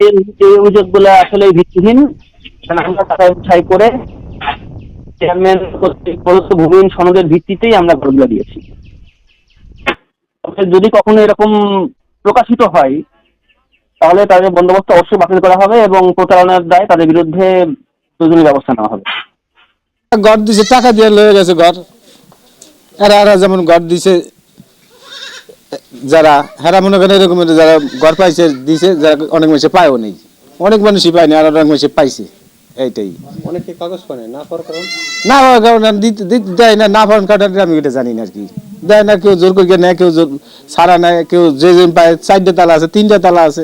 এই এই অভিযোগগুলো আসলে ভিত্তিহীন। কারণ আমরা টাকা উঠাই করে চেয়ারম্যান কর্তৃক প্রদত্ত ভূমিহীন সনদের ভিত্তিতেই আমরা ঘরগুলো দিয়েছি। তবে যদি কখনো এরকম প্রকাশিত হয় তাহলে তাদের বন্দোবস্ত অবশ্যই বাতিল করা হবে এবং প্রতারণার দায়ে তাদের বিরুদ্ধে প্রয়োজনীয় ব্যবস্থা নেওয়া হবে। ঘর দিছে, টাকা দিয়ে লয়ে গেছে ঘর। এরা যেমন ঘর দিছে, যারা হেরা মনে করেন এরকম যারা ঘর পাইছে দিছে, যারা অনেক মানুষে পায়ও নেই, অনেক মানুষই পায়নি, আর অনেক মানুষে পাইছে। এইটাই অনেকে কাগজ পায় না পাওয়ার কারণ না হওয়ার কারণে দেয় না, না পাওয়ার কারণে আমি এটা জানি না আর কি। দেয় না, কেউ জোর করে নেয়, কেউ জোর সারা নেয়, কেউ যে পায়। 4টে তালা আছে, 3টে তালা আছে,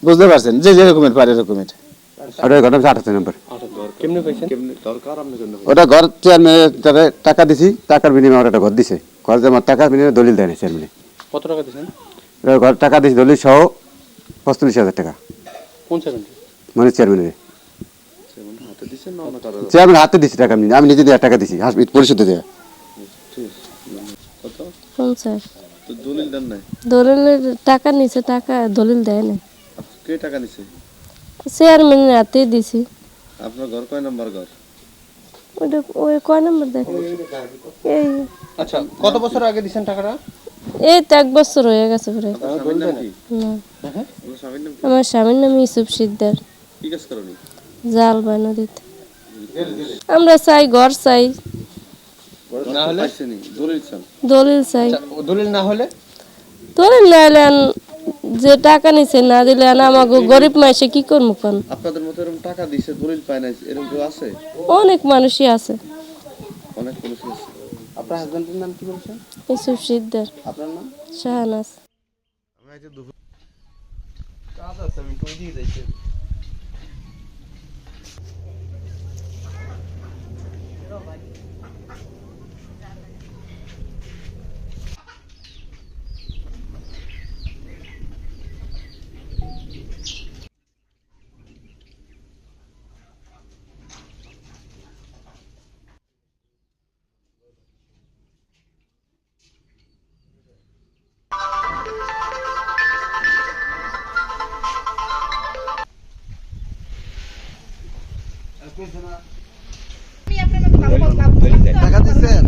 বুঝতে পারছেন, যে যে রকমের পারে এরকমের। ওটা ঘর 28 নম্বর। কেমনে পাইছেন? ওটা ঘর চেয়ারম্যান টাকা দিছি, টাকার বিনিময়ে আমার একটা ঘর দিছে। ঘর আমার টাকার বিনিময়ে দলিল দেয় না চেয়ারম্যানে। কত টাকা দিয়েছেন? ঘর টাকা দিছি দলিল সহ 45,000 টাকা। কোন চেয়ারম্যান? মানে চেয়ারম্যানের চেয়ারম্যান হাতে দিছি টাকা, আমি নিজে দিয়ে টাকা দিছি পরিশোধ দেওয়া। কোন স্যার? তো দলিল দেন নাই? দলিলের টাকা নিছে, টাকা দলিল দেয় না। কে টাকা নিছে? চেয়ারম্যানের হাতে দিছি। আপনার ঘর কয় নাম্বার ঘর? ওটা ওই কয় নম্বর দেখ, এই আচ্ছা, কত বছর আগে দিয়েছেন টাকাটা? এই তো 1 বছর হয়ে গেছে প্রায়। আপনার স্বামীর নাম কি? না, আপনার স্বামীর নাম কি? আমার স্বামীর নাম ইউসুফ সিকদার। কি কাজ করেন? জাল বাই নদীতে। আমরা চাই ঘর চাই, না হলে পাইছেনি দলিল চান? দলিল চাই। দলিল না হলে দলিল না হলে যে টাকা নিছে না দিলে আমাকে গরিব মানুষে কি করবো কোন? আপনাদের মতো এরকম টাকা দিছে দলিল পায় নাই এরকম কেউ আছে? অনেক মানুষই আছে। অনেক পুলিশ আছে। আপনার হাজবেন্ডের নাম কি বলছেন? ইউসুফ সিকদার। আপনার নাম? শাহনাজ। টাকা দিচ্ছেন?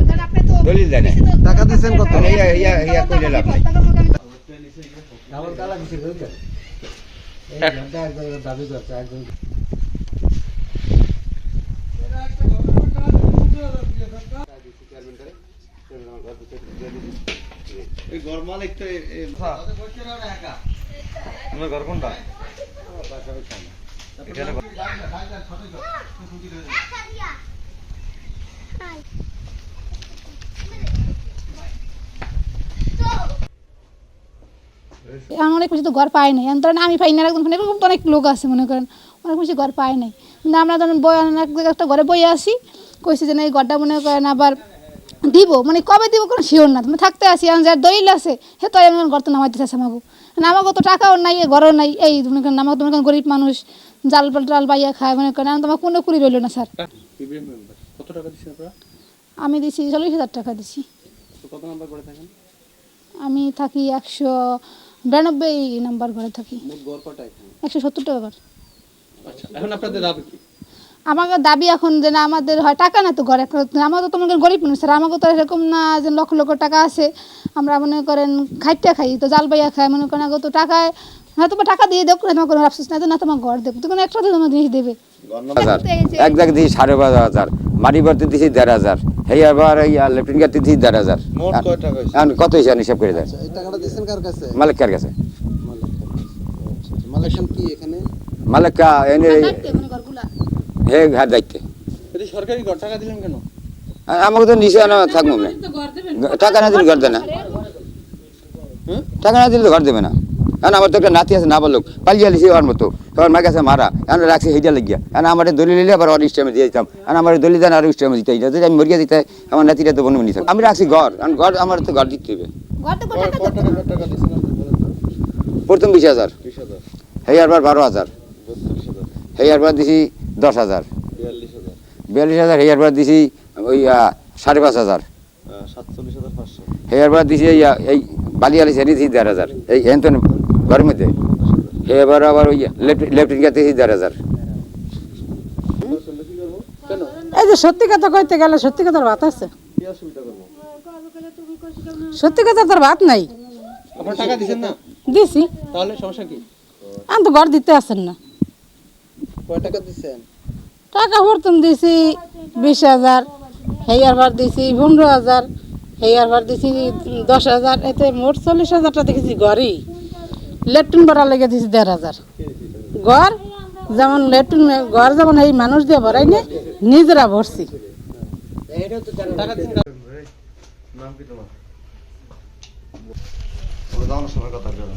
দলিল দেয় না। টাকা দিচ্ছেন কত? ইয়া কইলে লাভ নাই। এই ঘর মালিক তো আপনার ঘর কোনটা? অনেক বেশি তো ঘর পায় নাই, ধরেন আমি পাই না, এরকম তো অনেক লোক আছে মনে করেন অনেক বেশি ঘর পায় নাই। কিন্তু আমরা ধরেন বই একটা ঘরে বই আসি, কইছি যে না এই ঘরটা মনে করেন আবার দিব, মানে কবে দিব কোনো শিওর না, তুমি থাকতে আসি এখন যার দলিল আছে সে তো এমন ঘর তো নামাইতে চাচ্ছে আমাকে, আমাকে তো টাকাও নাই, ঘরও নাই, এই মনে করেন আমাকে মনে করেন গরিব মানুষ জাল টাল বাইয়া খায় মনে করেন, তোমার কোনো কুড়ি রইল না স্যার। কত টাকা দিয়েছেন আপনারা? আমি দিছি 40,000 টাকা দিছি। কত নাম্বার করে থাকেন? আমি থাকি 192 নাম্বার ঘরে থাকি। মোট ঘর কয়টা এখানে? 170 টাকা ঘর। আচ্ছা, এখন আপনাদের দাবি কি? আমাকে দাবি এখন যে না আমাদের হয় টাকা না তো ঘরে, আমাদের তো মনে করেন গরিব মানুষ স্যার, আমাকে তো এরকম না যে লক্ষ লক্ষ টাকা আছে আমরা মনে করেন খাইতে খাই তো জাল বাইয়া খাই, মনে করেন আগে তো টাকায় হয়তো বা টাকা দিয়ে দেবো না কোনো আফসোস নাই, তো না তোমার ঘর দেবো, তো কোনো একটা তোমার জিনিস দেবে। এক জায়গায় দিছি 12,500, মাটি ভর্তি দিছি 1,500, এই আবার এই লেফটিন গাড়ি দিছি 1,500। মোট কয় টাকা হইছে? এখন কত হিসাব হিসাব করে দেয়? এই টাকাটা দিচ্ছেন কার কাছে? মালিকের কাছে। মালয়েশিয়ান কি এখানে? মালিক এনে হে ঘর দায়িত্বে। এটা সরকারি ঘর, টাকা দিলেন কেন? আমাকে তো নিচে আনা থাকবো না, টাকা না দিলে ঘর দেয় না, টাকা না দিলে তো ঘর দেবে না। এখন আমার তো একটা নাতি আছে না বলুক, পালিয়ে লিছি ওর মতো, তোমার মাকে আছে মারা, এখন রাখছি সেইটা লাগিয়া, এখন আমার দলিল নিলে আবার ওর ইস্টামে দিয়ে দিতাম, এখন আমার দলিল দেন আর ইস্টামে দিতে যদি আমি মরিয়া দিতে আমার নাতিটা তো বনবনি থাকবে। আমি রাখছি ঘর, কারণ ঘর আমার তো ঘর দিতে হবে। টাকা দিছেন আপনি বলেন তো? প্রথম 20,000, 20,000, এই আরবার 12,000, 32,000, এই আরবার দিছি 10,000, 42,000, 42,000, এই আরবার দিছি ওই 5,500, 47,500, এই আরবার দিছি এই বালিয়ালি সেনি দিছি 1,500, এই এন তো ঘরের মধ্যে এবার আবার ওই লেফটেন্ট গেতেছি 1,500। কেন এই যে সত্যি কথা কইতে গেলে সত্যি কথার ভাত আছে, কি অসুবিধা করবো? সত্যি কথা তোর ভাত নাই। আপনার টাকা দিচ্ছেন না, দিছি, তাহলে সমস্যা কি? আমি তো ঘর দিতে আসেন না। কয় টাকা দিচ্ছেন? টাকা প্রথম দিছি 20,000, হেয়ার ভার দিছি 15,000, হেয়ার ভার দিছি 10,000, এতে মোট 40,000 দেখেছি ঘরই। লেট্রিন ভরা লেগে দিছি 1,500। ঘর যেমন লেট্রিন ঘর যেমন এই মানুষ দিয়ে ভরাই না, নিজেরা ভরছি। টাকা দিচ্ছেন নাম কি তোমার? ওরা দাও না সময় কথা বলে।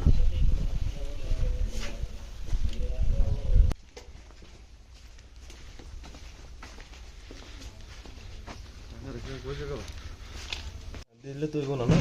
দিলে তুই কোন না?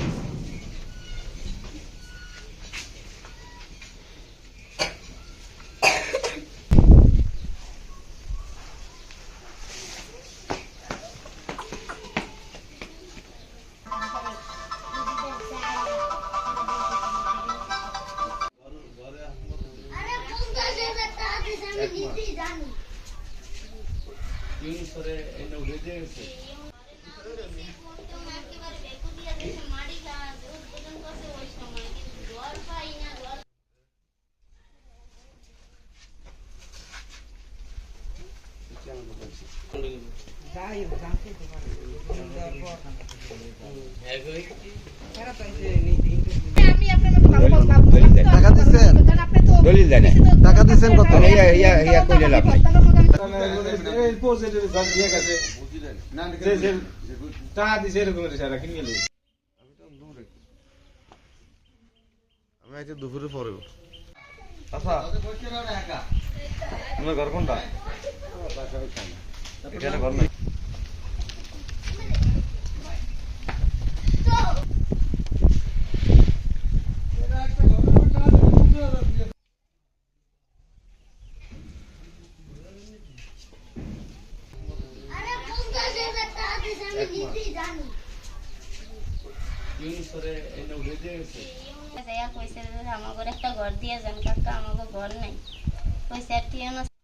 টাকা দিচ্ছেন? দলিল দেয় না, টাকা দিচ্ছেন কত? ইয়া কইলে লাভ নাই। টাকা দিছে এরকমের সারা কিনে গেল। আমি আজকে দুপুরে পরে আচ্ছা তোমার ঘর কোনটা? এখানে ঘর নাই। কইছে যে আমাকে একটা ঘর দিয়ে যান কাকা, আমাকে ঘর নাই। কইছে আর টিয়া না